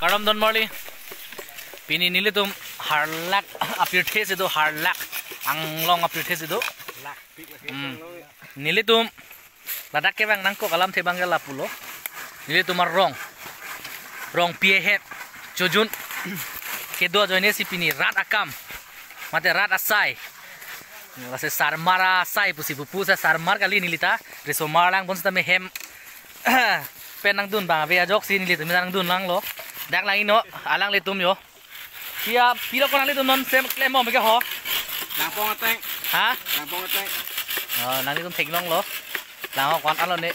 Karam don marli. Pini nili tum harlak apir thes itu harlak anglong apir thes itu. Nili tum ladak ke bang nangko kalam the bangga lapulo. Nili tumar rong piehet jojun kedua joine si pini rat akam mate rat asai. Lase sarmara sai pusi pupu sa sarmar kali nilita reso marlang bon sta me hem penang dun bang be ajok si nilita mi nang dun lang lo dak lang ino alang le tum yo pia pilo ko lang le tum non sem klemo me ke ho lang pong ateng ha lang pong ateng nang le tum thek long lo lang ho kwan alon ne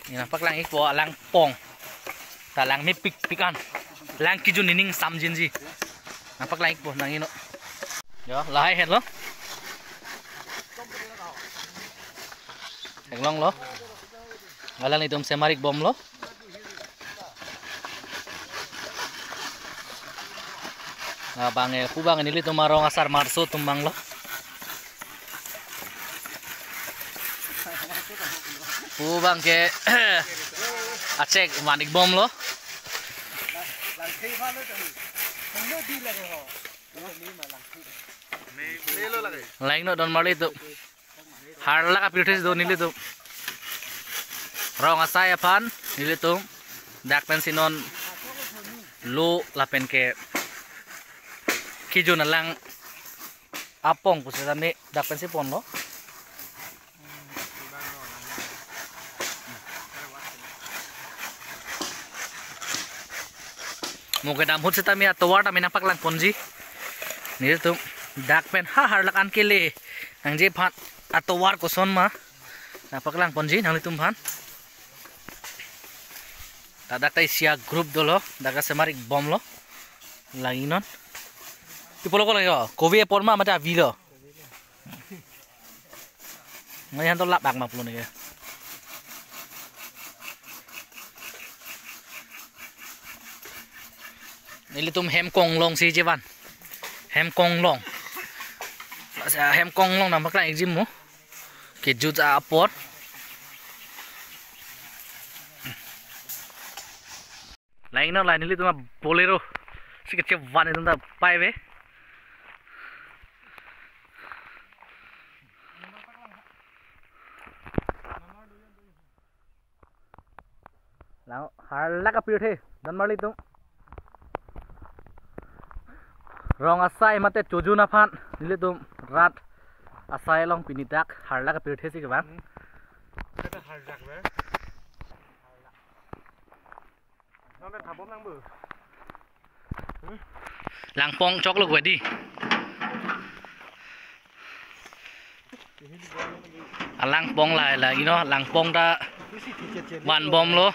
ni nampak lang ikpo lang pong ta lang mi pikan lang kijun nining sam jinji nampak lang ikpo nang ino yo lahai het lo Eglong lo, ngalang itum semarik bom lo. Nah bange, kubang ini litu marong asar marso tumbang lo. Kubang ke acek manik bom lo. Lain no don mali tu. Harlak apir thes do nili tu rong asai apan nili tu dak pensinon lu lapen ke kijun lang apong pusa sami dak pensi pon lo mungkin damhut setami atowar tami napak lang ponji nili tu dak pen harlak an kele ang je phat atau war koson mah napak lang ponji nang litum phan tadak tai sia group dolo daga semarik bom lo langinon tipolo ko layo kobe por ma mata vilo ngayan to lap bak ma pulo ne nilitum hem kong long si jewan hem kong long hem kong long namak lang exim mo kejut apot lain no lain ini tuh bolero si kecil van itu tuh pai be lang harlak apir the dan mali tuh rong asai mate chojuna phan ini tuh rat asai long pinitak harlak apir the sih bang এটা harlak be nang thabom nang bu langpong chok lo gue di langpong lah you know langpong da wan bom lo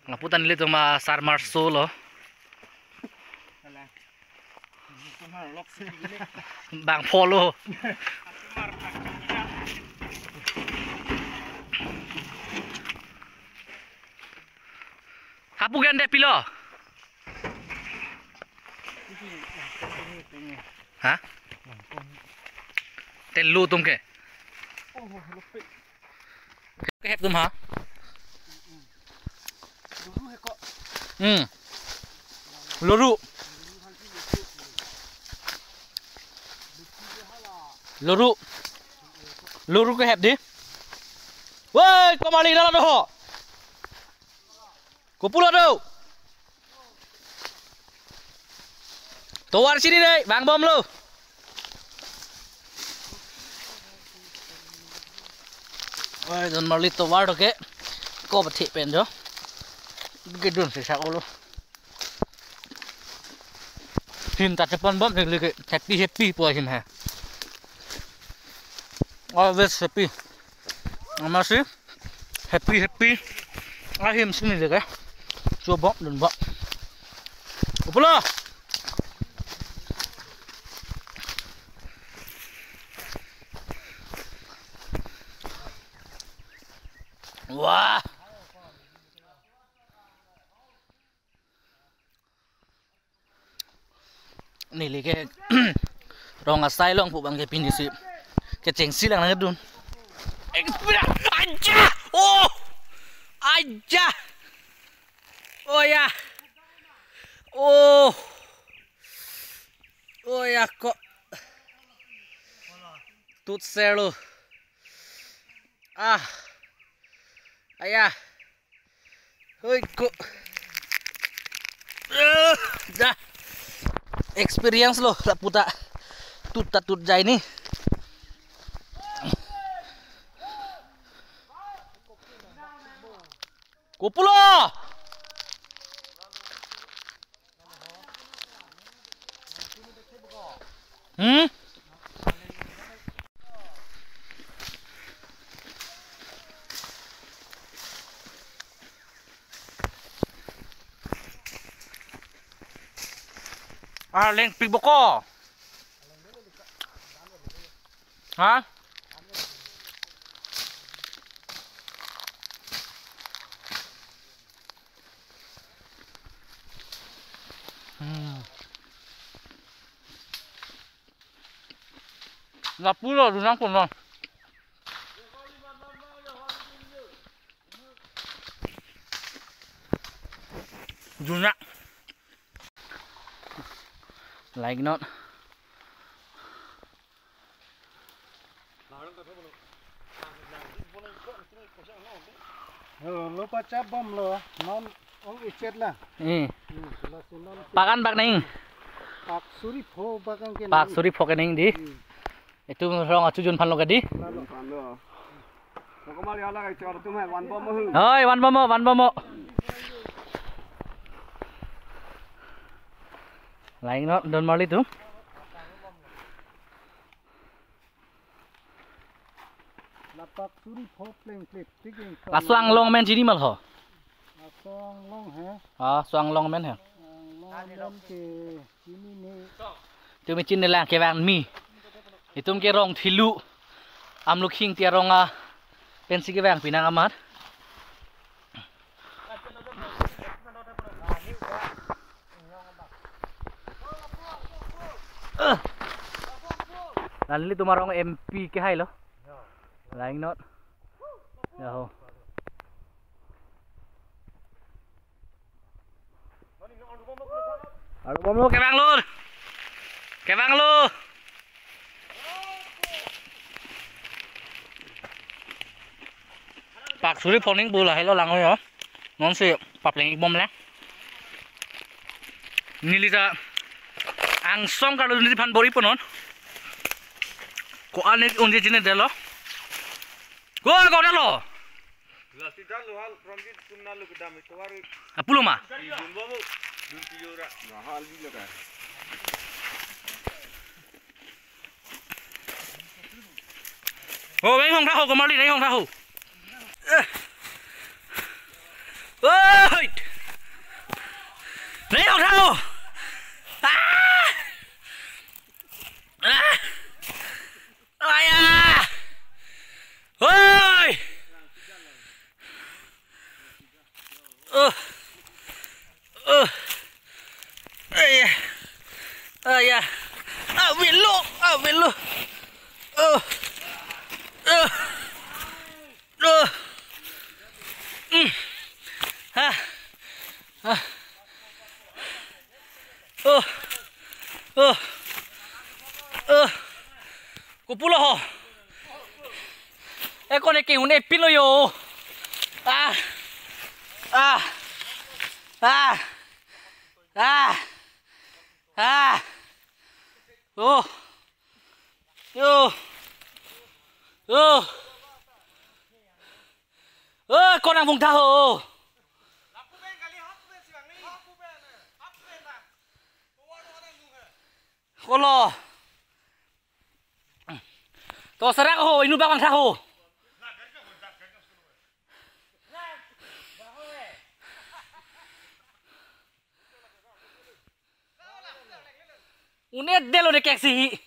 ngaputan nili tuh ma sarmar so lo bang polo hapu gande pilo hah telu tum ke hep tum ha loru ke hep di woi komali dala doh kupulo do towar sini deh bang bom lo oi don marli towar do ke ko bathi pen jo gedun se sa lo hin ta chapon bom le ke happy po hin ha always happy masih happy ahim sini deh kan coba dan bak kupulo wah ini lagi rong asai long pu bang ke pinisi ke cengsi lang na dun. Anjir. ja. Oh ya. Oh. Oh ya kok. Tut selo. Ah. Ayah. Hoi kok. Dah. Experience lo tak puta. Tut ja ini. Kupulo. Leng pig boko. Hah? Lapulo dunang puno. Dunak. Like not. Lo baca bom lo, non ong icet lah. Pakan bak ning. Pak suri pho bakang ke. Pak suri pho ke ning di. Itu rong achujun phan lo ka di. Nó có bao nhiêu là cái trò tụi mày one bomb hư. Oi, one bomo. Like not, don't mali tu. Pak suri pho playing clip ticking. Aswang long men jini mal ho. Aswang long hai. Swang long men ha. Long ke ini ni. Tu mi chin la ke van mi. Itum ke rong thilu. Am lu khing tia ronga. Pensi ke vang pinang amat. Lalu tu marong MP ke hai lo. Lain not. Yo. Aduh bom lu ke bang lu. Ke bang lu. Pak suri phoning bu là hay lo lang rồi. Non si pap leng bom le. Nili ta ang song ka lu ni phan bori ponon. Ko ane unje jine de lo. Go da lo. La tidak lo hal rambit tunna lo kedam itu baru. Apulo ma. Jumbo mo. Dunti jora. Nah hal ni lo kan. Oh, mấy hông thao, có máu đi đấy hông thao. Ôi! Lấy hông thao. Ai à! Ôi! Ai à! Viện lộ. Kupulo ho. Con này kiểu này pin lo yo. Con đang vùng tha hồ. Con lo. To serak ho, inu bakang tha hồ. Unet delo de keksi.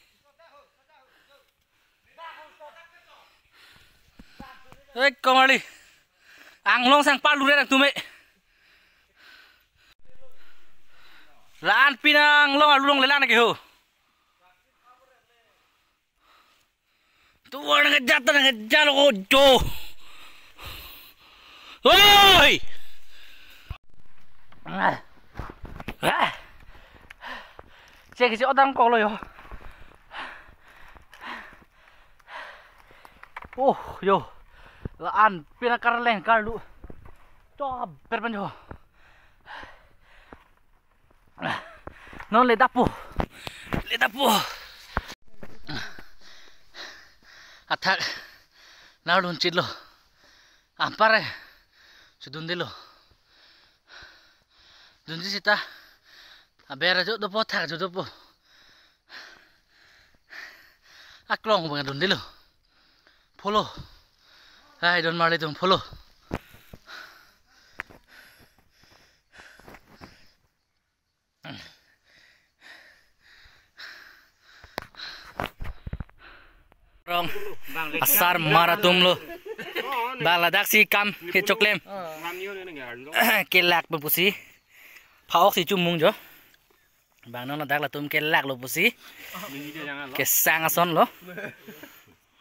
Kemari. Anglong sang palu dak tume. Lan pinang long alulong lelan ke ho. Tuan ngejat ko jo. Oi! Cek isi odang kok lo yo. Oh yo, laan pinakar leng karlu. Coba berpenjo. Non le dapo. Atak. Naulun cilo. Ampare. Sudun dilo. Dunji sita. Abera jo dopo tak jo dopo. Aklong bang dun dilo. Follow. Hai don mari tung follow. Rong asar maratum lo. Bala daksi kam ke choklem. Ke lak pusi. Phao si chumung jo. Bang nó dak là tum ke lak lo pusi. Ke sang ason lo.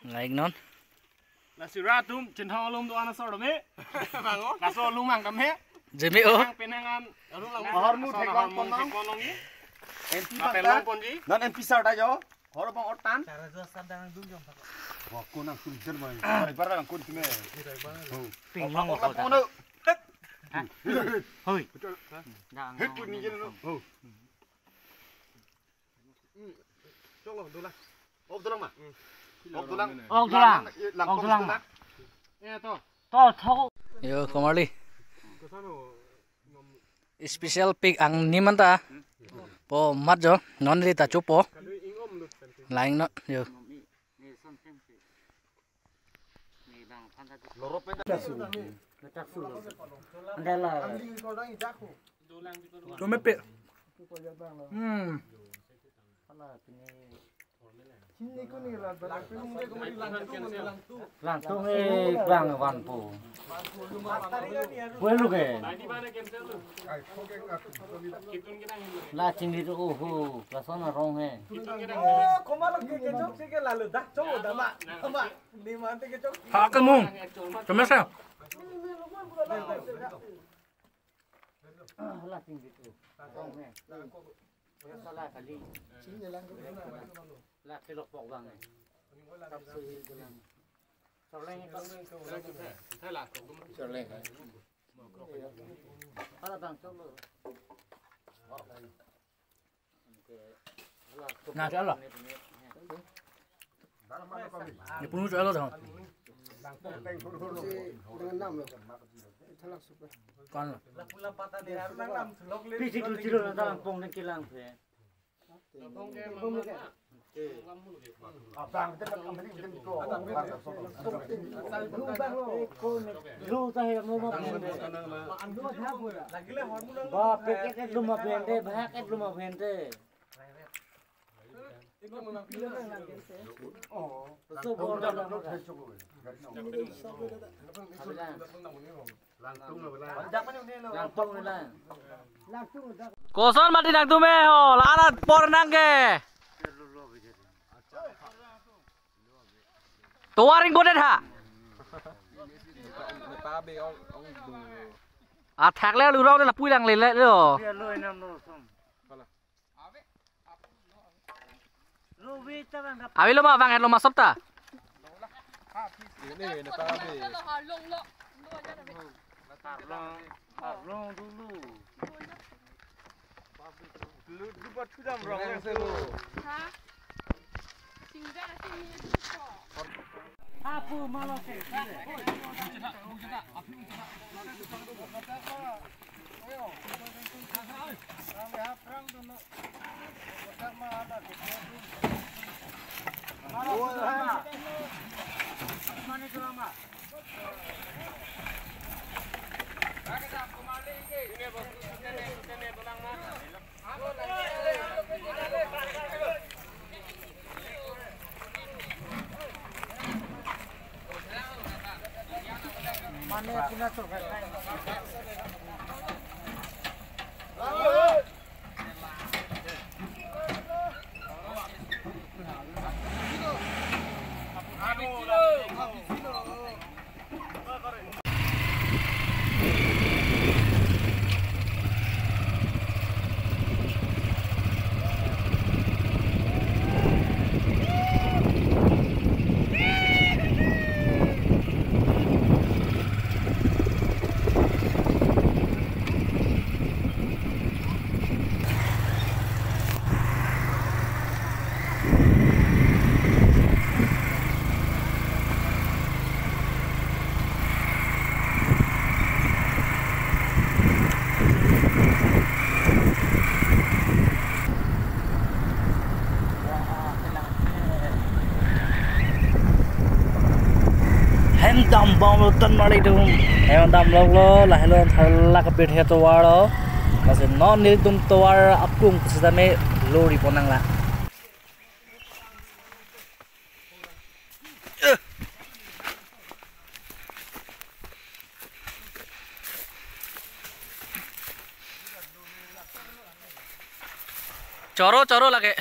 Like non. Là sự ra tum trên thao lum tụi anh sao đó mẹ. Là sao lum hàng cầm hết. Jemi o. Penangan. Hormu thay con long nhé. Apa long con gì? Nan em pisau dah jo. Hor bang otan. Cara jual sandangan dulu jom. Wah, kau nak kunjung mana? Hari baru nak kunjung mana? Ping long kau dah. Hoi. Hết pun ni je no. Cholo dolang. Op dolang mah. Op dolang. Ong tulang. Eh to. To thau. Yo Komarli. Special pig ang nimanta. Po mat jo non ri ta chupo. Lain no yo. Tumepe. Langsung bang wan po. Boleh lu ke? Lah cinggi tu oh, kasana rong he. Hakan mung. Kemasa? Lah cinggi tu. Rong he. Salah kali. Lah kelok pok bang he. Sorleng kan. Sorleng. Ala bang solo. Nah, Allah. Ni punu Allah dah. Kan. Pisi kecil dalam pong dan kilang tu. Abang kita nak ambil ni tu. Lu tahu mau pende. Ba paket lu mau pende, paket lu mau pende. Oh, tu borda lu. Langsung lah. Koson mati nak tume ho, larat por nangke. Tuaring godet ha. Thạc leo lù rau đây là pui lằng lên đấy rồi. Abi lo ma vang lo ma sopta. Lu buat sudah merong yang selo. Hah? Tinggal sini. Apa malah ke? Mana punya tu? dam bang lo tan mari tu em dam lo lo la hello thalla ka bet he to waro kasi non ni tum to war akung sa me lori ponang la choro lage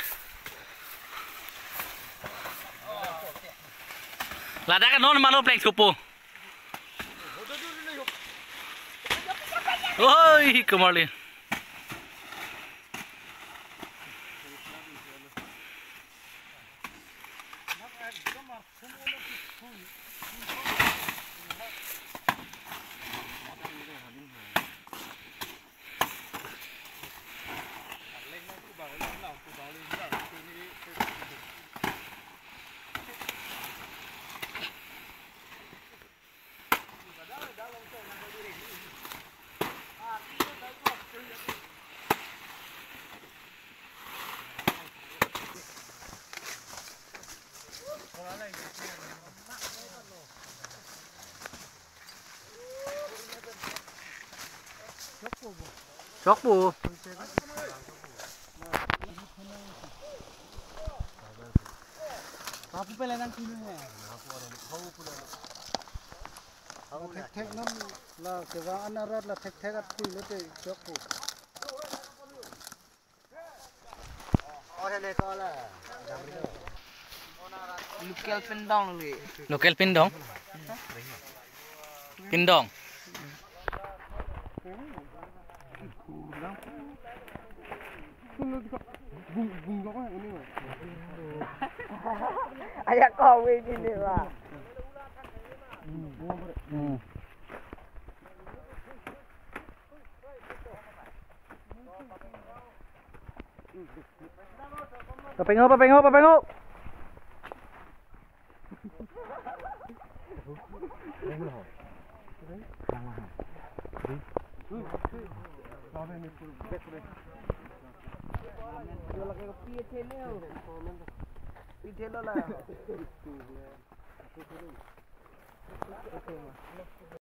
lada ka non malo plek chupo oi kemali chok bu Kapu pele nang kinu hai. Thek nam la keva anarat la thek at kui lete chokku. Ore le kola. local pindong pindong Ayak kau ini lah. Papengo. Pithelo lah.